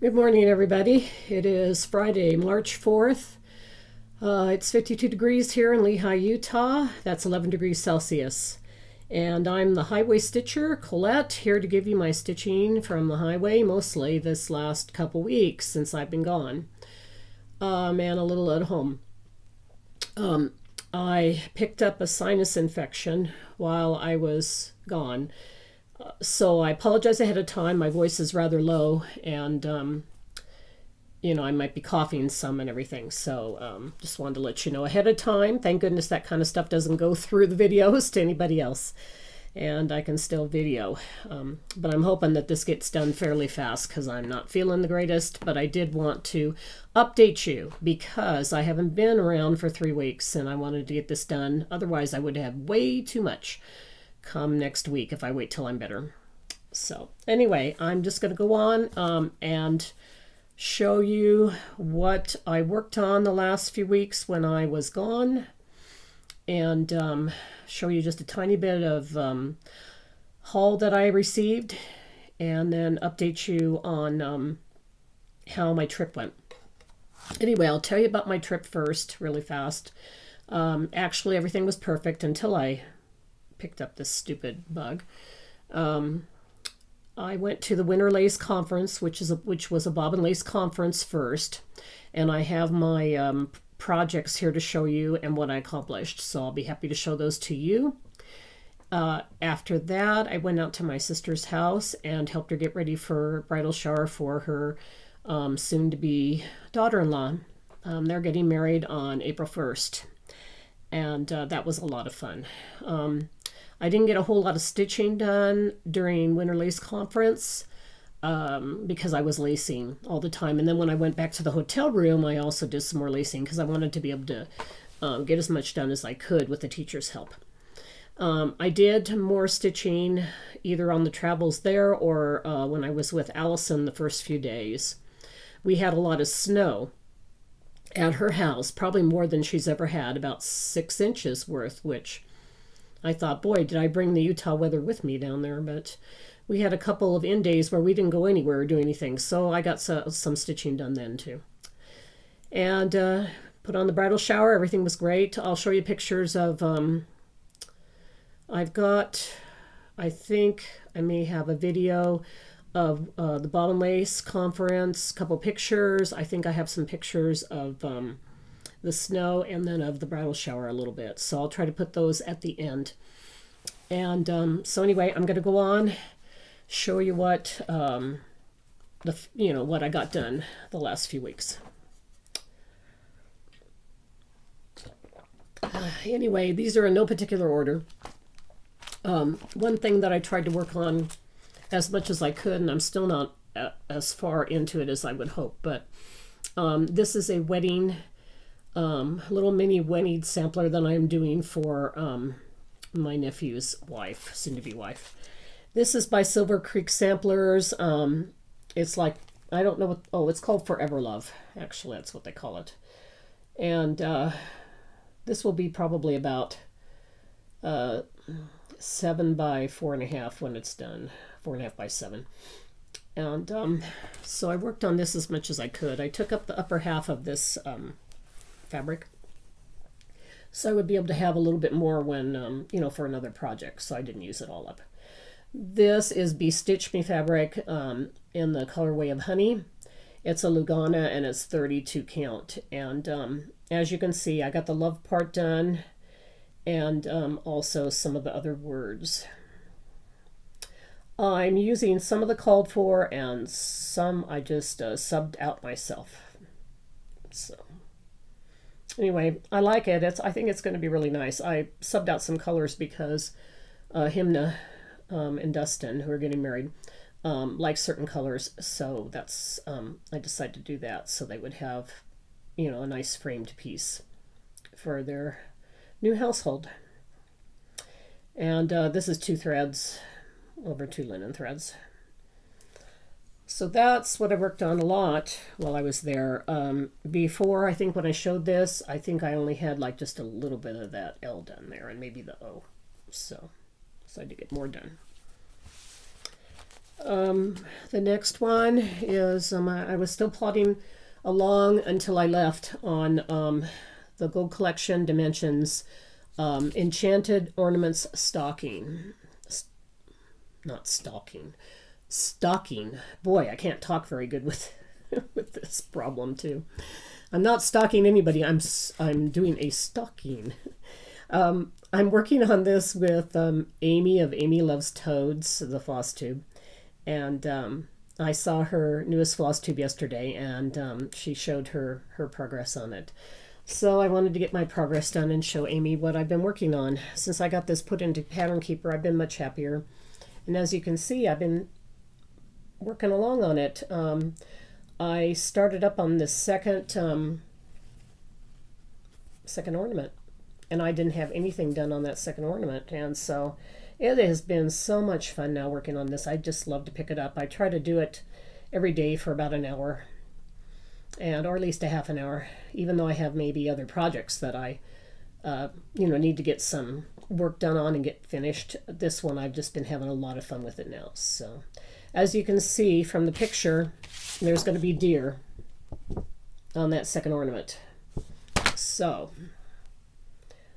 Good morning, everybody. It is Friday, March 4th. It's 52 degrees here in Lehi, Utah. That's 11 degrees Celsius. And I'm the highway stitcher, Colette, here to give you my stitching from the highway, mostly this last couple weeks since I've been gone, and a little at home. I picked up a sinus infection while I was gone. So I apologize ahead of time. My voice is rather low, and I might be coughing some and everything. So just wanted to let you know ahead of time. Thank goodness that kind of stuff doesn't go through the videos to anybody else, and I can still video. But I'm hoping that this gets done fairly fast because I'm not feeling the greatest. But I did want to update you because I haven't been around for 3 weeks, and I wanted to get this done. Otherwise, I would have way too much come next week if I wait till I'm better. So anyway, I'm just going to go on and show you what I worked on the last few weeks when I was gone, and show you just a tiny bit of haul that I received, and then update you on how my trip went. Anyway, I'll tell you about my trip first really fast. Actually, everything was perfect until I picked up this stupid bug. I went to the Winter Lace Conference, which was a bobbin lace conference first, and I have my projects here to show you and what I accomplished, so I'll be happy to show those to you. After that, I went out to my sister's house and helped her get ready for bridal shower for her soon-to-be daughter-in-law. They're getting married on April 1st, and that was a lot of fun. I didn't get a whole lot of stitching done during Winter Lace Conference because I was lacing all the time. And then when I went back to the hotel room, I also did some more lacing because I wanted to be able to get as much done as I could with the teacher's help. I did more stitching either on the travels there or when I was with Allison the first few days. We had a lot of snow at her house, probably more than she's ever had, about 6 inches worth, which I thought, boy, did I bring the Utah weather with me down there. But we had a couple of in days where we didn't go anywhere or do anything, so I got some stitching done then too. And put on the bridal shower. Everything was great. I'll show you pictures of, I think I may have a video of the bobbin lace conference, couple pictures. I think I have some pictures of the snow and then of the bridal shower a little bit. So I'll try to put those at the end. And so anyway, I'm going to go on, show you what what I got done the last few weeks. Anyway, these are in no particular order. One thing that I tried to work on as much as I could, and I'm still not as far into it as I would hope, but this is a wedding little mini wedding sampler that I'm doing for my nephew's wife, soon-to-be wife. This is by Silver Creek Samplers. It's like, I don't know what, it's called Forever Love. Actually, that's what they call it. And this will be probably about 7 by 4.5 when it's done. 4.5 by 7. And so I worked on this as much as I could. I took up the upper half of this fabric, so I would be able to have a little bit more when for another project, so I didn't use it all up. This is Be Stitch Me fabric in the colorway of Honey. It's a Lugana and it's 32 count, and as you can see, I got the love part done and also some of the other words. I'm using some of the called for and some I just subbed out myself. So anyway, I like it. I think it's going to be really nice. I subbed out some colors because Himna and Dustin, who are getting married, like certain colors. So that's I decided to do that so they would have, a nice framed piece for their new household. And this is 2 threads over 2 linen threads. So that's what I worked on a lot while I was there. Before, I think when I showed this, I think I only had like just a little bit of that L done there and maybe the O. So I did get more done. The next one is I was still plodding along until I left on the Gold Collection Dimensions Enchanted Ornaments Stocking. Not stocking. Stocking. Boy, I can't talk very good with with this problem too. I'm not stalking anybody. I'm doing a stocking. I'm working on this with Amy of Amy Loves Toads, the Floss Tube, and I saw her newest Floss Tube yesterday, and she showed her progress on it. So I wanted to get my progress done and show Amy what I've been working on. Since I got this put into Pattern Keeper, I've been much happier, and as you can see, I've been working along on it. I started up on this second ornament, and I didn't have anything done on that second ornament, and so it has been so much fun now working on this. I just love to pick it up. I try to do it every day for about an hour, or at least a half an hour, even though I have maybe other projects that I need to get some work done on and get finished. This one, I've just been having a lot of fun with it now. So as you can see from the picture, there's going to be deer on that second ornament. So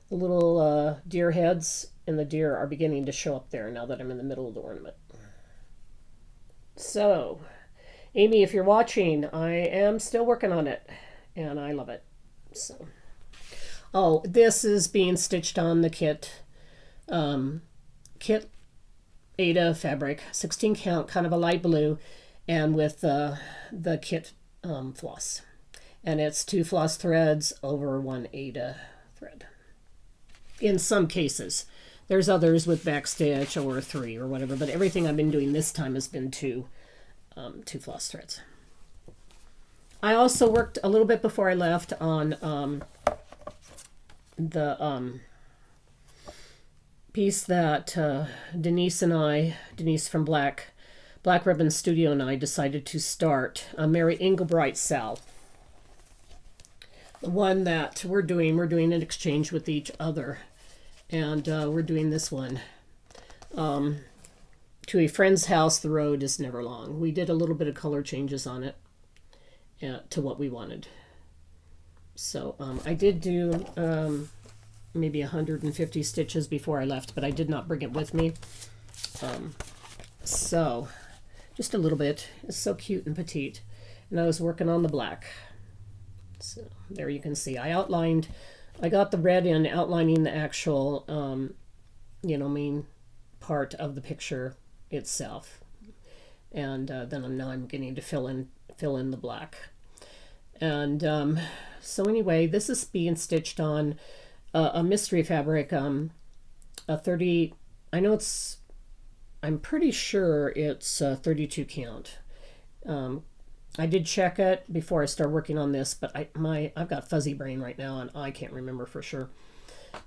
the little deer heads and the deer are beginning to show up there now that I'm in the middle of the ornament. So, Amy, if you're watching, I am still working on it, and I love it. So, oh, this is being stitched on the kit Ada fabric, 16 count, kind of a light blue, and with the kit floss. And it's 2 floss threads over 1 Ada thread. In some cases. There's others with backstitch or 3 or whatever, but everything I've been doing this time has been 2 floss threads. I also worked a little bit before I left on the piece that Denise from Black Ribbon Studio and I decided to start, Mary Engelbright's Sal. The one that we're doing an exchange with each other. And we're doing this one. To a friend's house, the road is never long. We did a little bit of color changes on it to what we wanted. So I did do maybe 150 stitches before I left, but I did not bring it with me. So just a little bit. It's so cute and petite. And I was working on the black. So there you can see. I got the red in outlining the actual, main part of the picture itself, and then now I'm getting to fill in the black. And so anyway, this is being stitched on a mystery fabric, a 30. I'm pretty sure it's a 32 count. I did check it before I started working on this, but I've got fuzzy brain right now, and I can't remember for sure.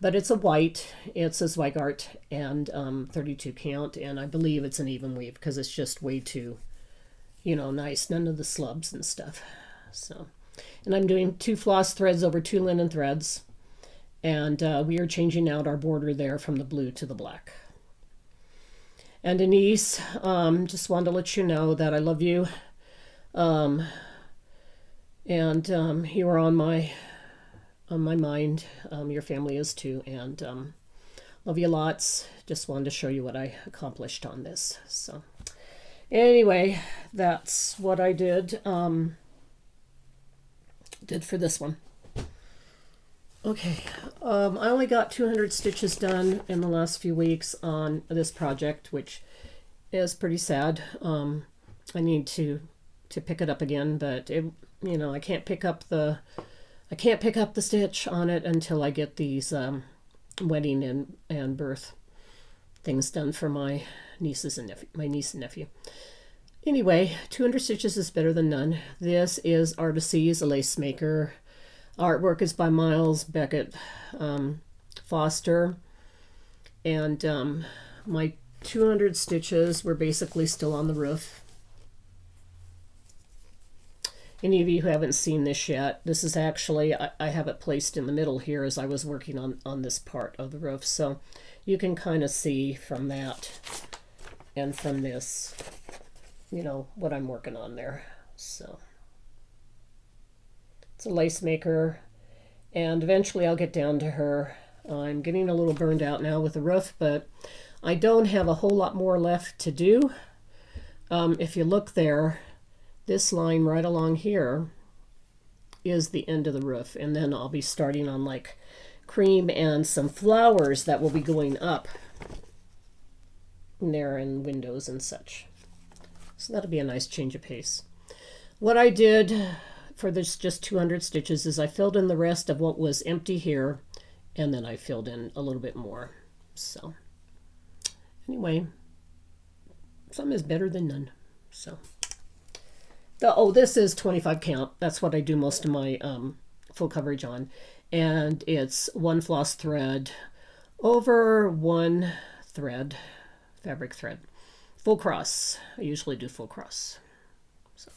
But it's a white. It's a Zweigart and 32 count, and I believe it's an even weave because it's just way too, nice. None of the slubs and stuff. So, and I'm doing 2 floss threads over 2 linen threads, and we are changing out our border there from the blue to the black. And Denise, just wanted to let you know that I love you. You are on my mind. Your family is too, and love you lots. Just wanted to show you what I accomplished on this. So anyway, that's what I did for this one. Okay, I only got 200 stitches done in the last few weeks on this project, which is pretty sad. I need to pick it up again, but I can't pick up the stitch on it until I get these wedding and birth things done for my niece and nephew. Anyway, 200 stitches is better than none. This is Artises, a lace maker. Artwork is by Miles Beckett Foster, and my 200 stitches were basically still on the roof. Any of you who haven't seen this yet, this is actually, I have it placed in the middle here as I was working on this part of the roof. So you can kind of see from that and from this you know, what I'm working on there. So it's a lace maker, and eventually I'll get down to her. I'm getting a little burned out now with the roof, but I don't have a whole lot more left to do. If you look there, this line right along here is the end of the roof, and then I'll be starting on like cream and some flowers that will be going up there and windows and such. So that'll be a nice change of pace. What I did for this just 200 stitches is I filled in the rest of what was empty here, and then I filled in a little bit more. So anyway, some is better than none. So this is 25 count. That's what I do most of my full coverage on, and it's one floss thread over one thread, fabric thread, full cross. I usually do full cross. So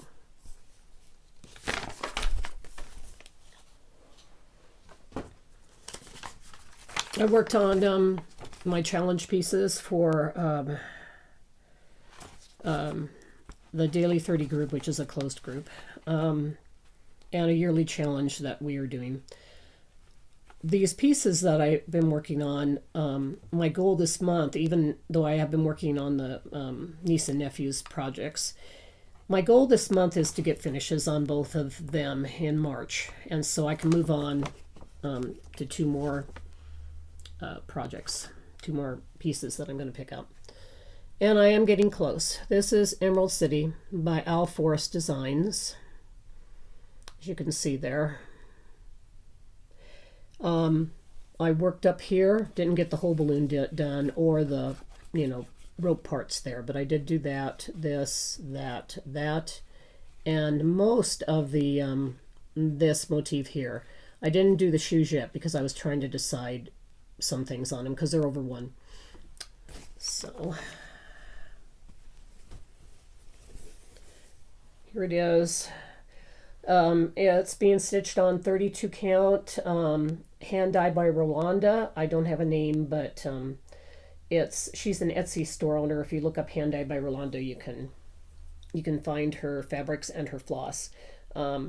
I worked on my challenge pieces for the Daily 30 group, which is a closed group, and a yearly challenge that we are doing. These pieces that I've been working on, my goal this month, even though I have been working on the niece and nephew's projects, my goal this month is to get finishes on both of them in March, and so I can move on to two more projects, two more pieces that I'm going to pick up. And I am getting close. This is Emerald City by Owl Forest Designs, as you can see there. I worked up here, didn't get the whole balloon done or the, rope parts there, but I did do that, this, that, and most of the this motif here. I didn't do the shoes yet because I was trying to decide some things on them because they're over one. So here it is. It's being stitched on 32 count, hand dyed by Rolanda. I don't have a name, but she's an Etsy store owner. If you look up hand dyed by Rolanda, you can find her fabrics and her floss.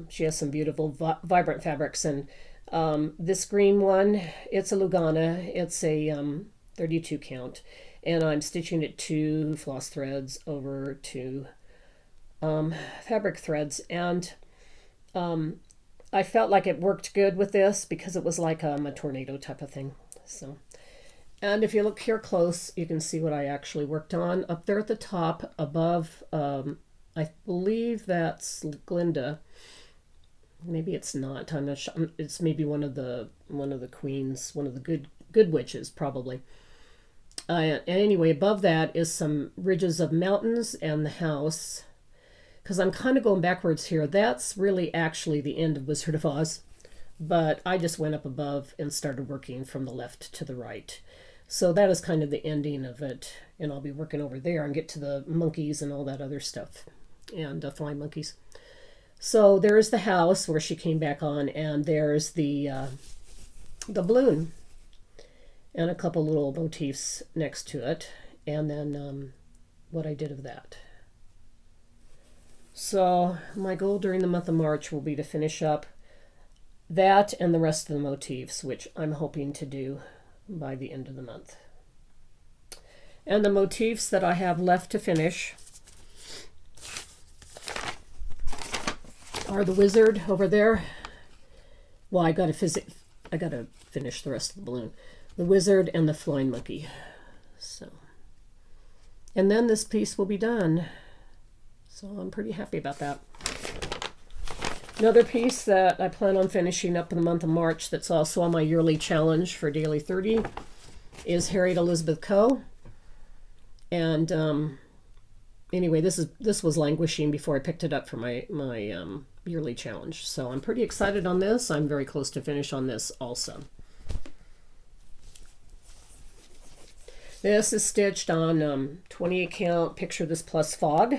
She has some beautiful vibrant fabrics, and this green one, it's a Lugana. It's a 32 count, and I'm stitching it 2 floss threads over 2 fabric threads, and I felt like it worked good with this because it was like a tornado type of thing. So, and if you look here close, you can see what I actually worked on up there at the top above. I believe that's Glinda. Maybe it's not. I'm not sure. It's maybe one of the queens, one of the good witches probably. And anyway, above that is some ridges of mountains and the house. Because I'm kind of going backwards here. That's really actually the end of Wizard of Oz. But I just went up above and started working from the left to the right. So that is kind of the ending of it. And I'll be working over there and get to the monkeys and all that other stuff. And flying monkeys. So there's the house where she came back on. And there's the balloon. And a couple little motifs next to it. And then what I did of that. So my goal during the month of March will be to finish up that and the rest of the motifs, which I'm hoping to do by the end of the month. And the motifs that I have left to finish are the wizard over there. Well, I gotta finish the rest of the balloon. The wizard and the flying monkey. So, and then this piece will be done. So I'm pretty happy about that. Another piece that I plan on finishing up in the month of March that's also on my yearly challenge for Daily 30 is Harriet Elizabeth Co. And anyway, this was languishing before I picked it up for my yearly challenge. So I'm pretty excited on this. I'm very close to finish on this also. This is stitched on 28 count Picture This Plus Fog.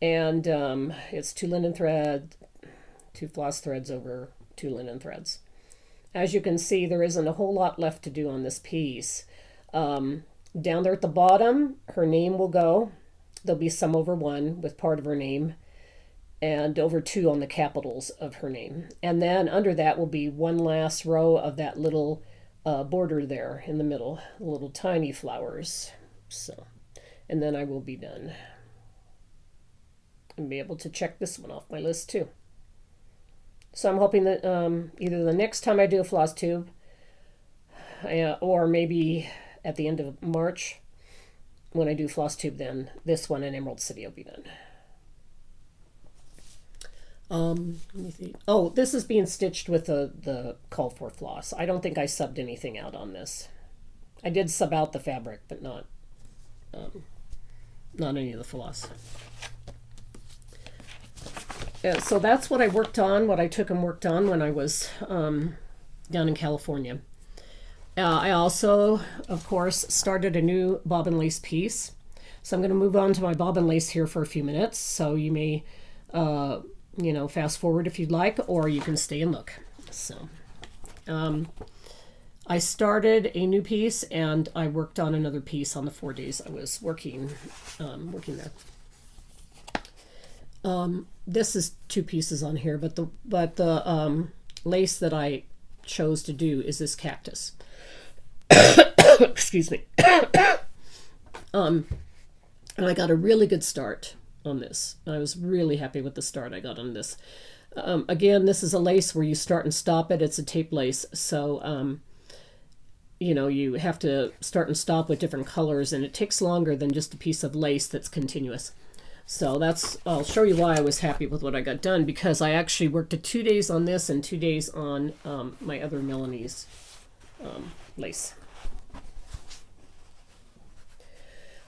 And it's 2 linen threads, 2 floss threads over 2 linen threads. As you can see, there isn't a whole lot left to do on this piece. Down there at the bottom, her name will go. there'll be some over 1 with part of her name, and over 2 on the capitals of her name. And then under that will be one last row of that little border there in the middle, little tiny flowers. So, and then I will be done. And be able to check this one off my list too. So I'm hoping that either the next time I do a floss tube, or maybe at the end of March, when I do floss tube, then this one in Emerald City will be done. Let me see. Oh, this is being stitched with the called for floss. I don't think I subbed anything out on this. I did sub out the fabric, but not any of the floss. So that's what I worked on, what I took and worked on when I was down in California. I also, of course, started a new bobbin lace piece. So I'm going to move on to my bobbin lace here for a few minutes. So you may, fast forward if you'd like, or you can stay and look. So I started a new piece, and I worked on another piece on the 4 days I was working there. This is 2 pieces on here, but the lace that I chose to do is this cactus. Excuse me. And I got a really good start on this. I was really happy with the start I got on this. Again, this is a lace where you start and stop it. It's a tape lace, so you have to start and stop with different colors, and it takes longer than just a piece of lace that's continuous. So I'll show you why I was happy with what I got done, because I actually worked 2 days on this and 2 days on my other Milanese lace.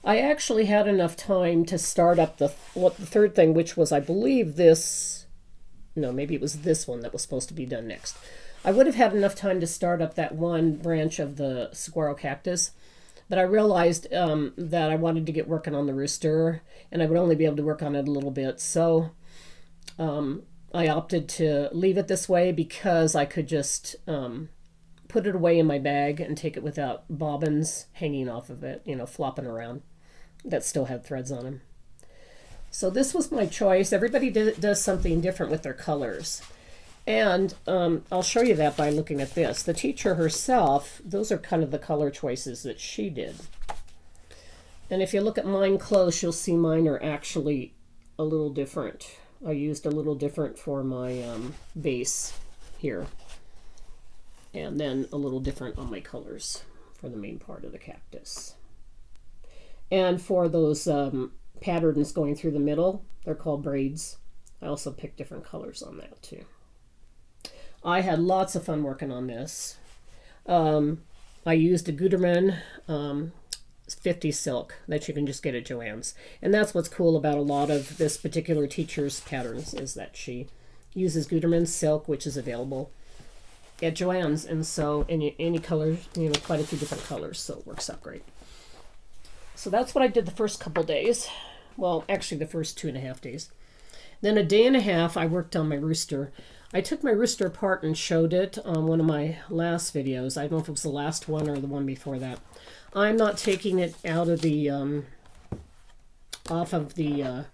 I actually had enough time to start up the third thing, which was, I believe, maybe it was this one that was supposed to be done next. I would have had enough time to start up that one branch of the saguaro cactus, but I realized that I wanted to get working on the rooster, and I would only be able to work on it a little bit. So I opted to leave it this way, because I could just put it away in my bag and take it without bobbins hanging off of it, flopping around, that still had threads on them. So this was my choice. Everybody does something different with their colors. And I'll show you that by looking at this. The teacher herself, those are kind of the color choices that she did. And if you look at mine close, you'll see mine are actually a little different. I used a little different for my base here. And then a little different on my colors for the main part of the cactus. And for those patterns going through the middle, they're called braids. I also picked different colors on that too. I had lots of fun working on this. I used a Gutermann 50 silk that you can just get at Joann's. And that's what's cool about a lot of this particular teacher's patterns, is that she uses Gutermann silk, which is available at Joann's. And so any color, quite a few different colors, so it works out great. So that's what I did the first couple days. Well, actually the first 2.5 days. Then a day and a half I worked on my rooster. I took my rooster apart and showed it on one of my last videos. I don't know if it was the last one or the one before that. I'm not taking it out of the off of the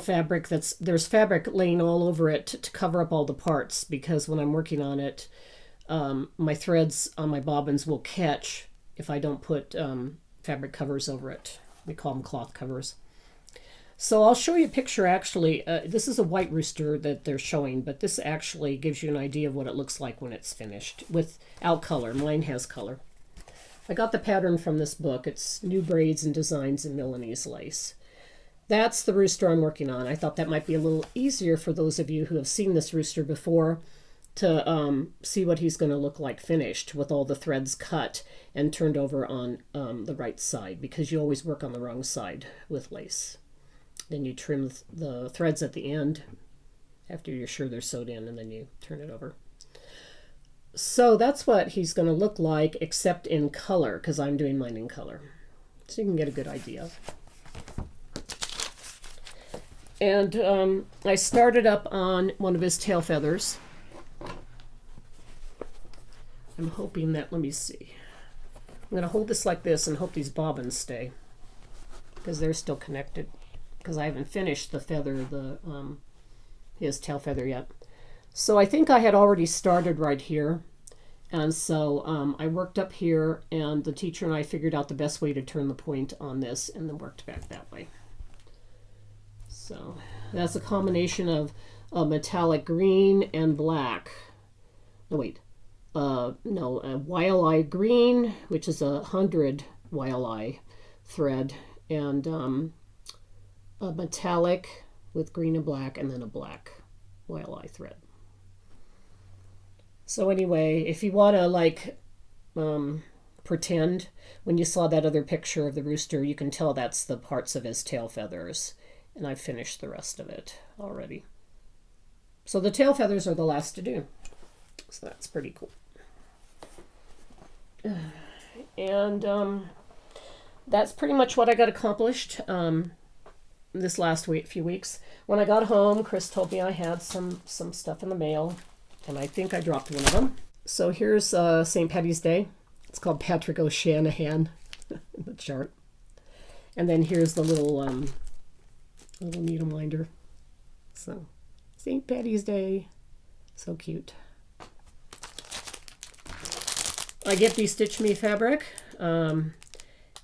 fabric. There's fabric laying all over it to cover up all the parts, because when I'm working on it, my threads on my bobbins will catch if I don't put fabric covers over it. We call them cloth covers. So I'll show you a picture. Actually, this is a white rooster that they're showing, but this actually gives you an idea of what it looks like when it's finished without color. Mine has color. I got the pattern from this book. It's New Braids and Designs in Milanese Lace. That's the rooster I'm working on. I thought that might be a little easier for those of you who have seen this rooster before to see what he's going to look like finished, with all the threads cut and turned over on the right side, because you always work on the wrong side with lace. Then you trim the threads at the end after you're sure they're sewed in, and then you turn it over. So that's what he's going to look like, except in color, because I'm doing mine in color. So you can get a good idea. And I started up on one of his tail feathers. I'm hoping that, let me see. I'm going to hold this like this and hope these bobbins stay. because they're still connected, because I haven't finished the feather, his tail feather yet. So I think I had already started right here. And so I worked up here, and the teacher and I figured out the best way to turn the point on this, and then worked back that way. So that's a combination of a metallic green and black. No, wait. A awhile green, which is 100 awhile thread, and a metallic with green and black, and then a black awhile thread. So anyway, if you want to like pretend, when you saw that other picture of the rooster, you can tell that's the parts of his tail feathers. And I've finished the rest of it already. So the tail feathers are the last to do. So that's pretty cool. And that's pretty much what I got accomplished this last few weeks. When I got home, Chris told me I had some stuff in the mail. And I think I dropped one of them. So here's St. Patty's Day. It's called Patrick O'Shanahan in the chart. And then here's the little needle minder. So St. Patty's Day. So cute. I get the Stitch Me fabric. And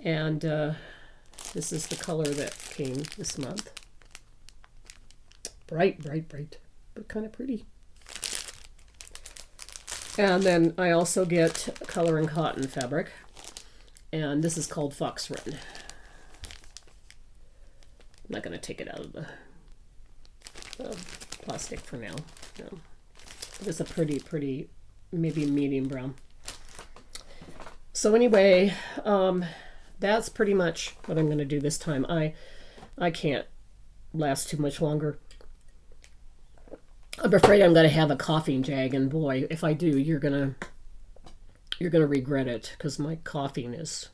this is the color that came this month. Bright, bright, bright. But kind of pretty. And then I also get color and cotton fabric, and this is called Fox Run. I'm not going to take it out of the plastic for now. No. It's a pretty, maybe medium brown. So anyway, that's pretty much what I'm going to do this time. I can't last too much longer. I'm afraid I'm going to have a coughing jag, and boy, if I do, you're gonna regret it, because my coughing is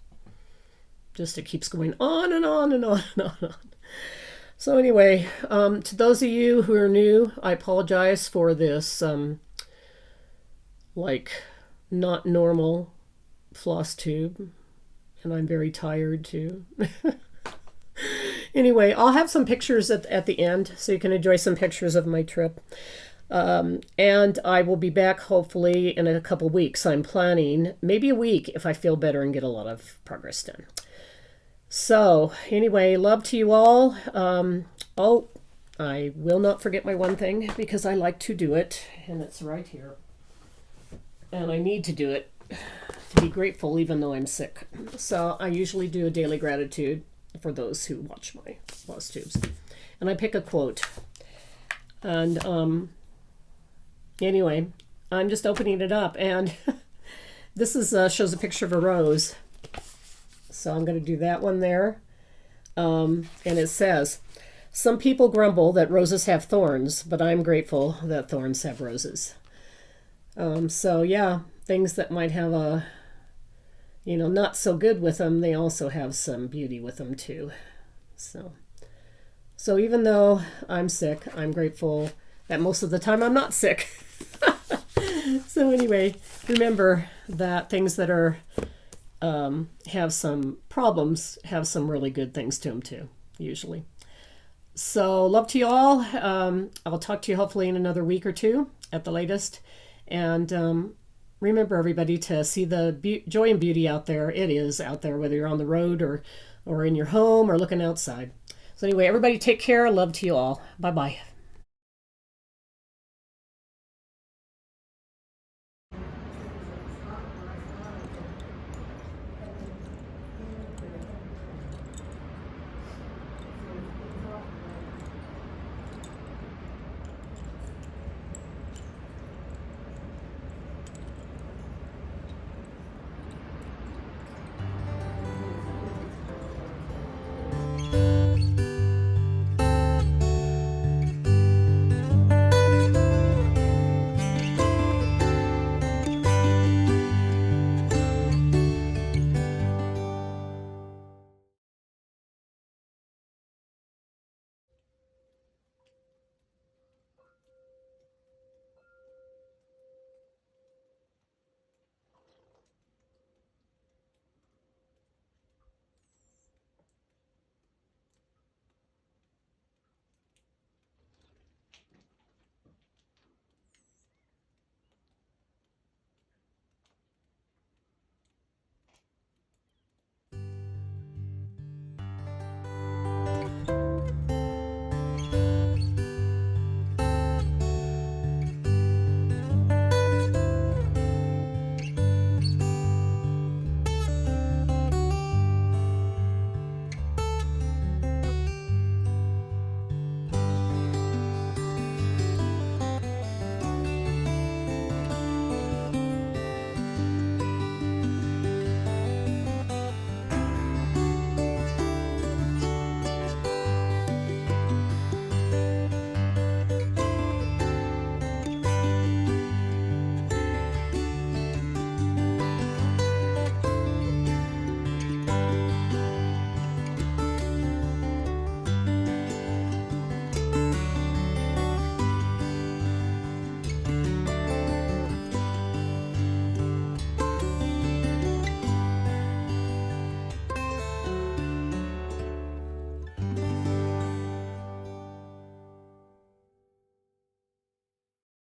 just, it keeps going on and on and on and on and on. So anyway, to those of you who are new, I apologize for this like not normal floss tube, and I'm very tired too. Anyway, I'll have some pictures at the end, so you can enjoy some pictures of my trip. And I will be back hopefully in a couple weeks. I'm planning maybe a week if I feel better and get a lot of progress done. So anyway, love to you all. Oh, I will not forget my one thing, because I like to do it, and it's right here. And I need to do it to be grateful even though I'm sick. So I usually do a daily gratitude for those who watch my Floss Tubes. And I pick a quote. And anyway, I'm just opening it up, and this is shows a picture of a rose. So I'm going to do that one there. And it says, "Some people grumble that roses have thorns, but I'm grateful that thorns have roses." So yeah, things that might have a not so good with them, they also have some beauty with them too. So even though I'm sick, I'm grateful that most of the time I'm not sick. So anyway, remember that things that are have some problems have some really good things to them too, usually. So love to you all. I'll talk to you hopefully in another week or two at the latest. And remember, everybody, to see the joy and beauty out there. It is out there, whether you're on the road or in your home or looking outside. So anyway, everybody take care. Love to you all. Bye-bye.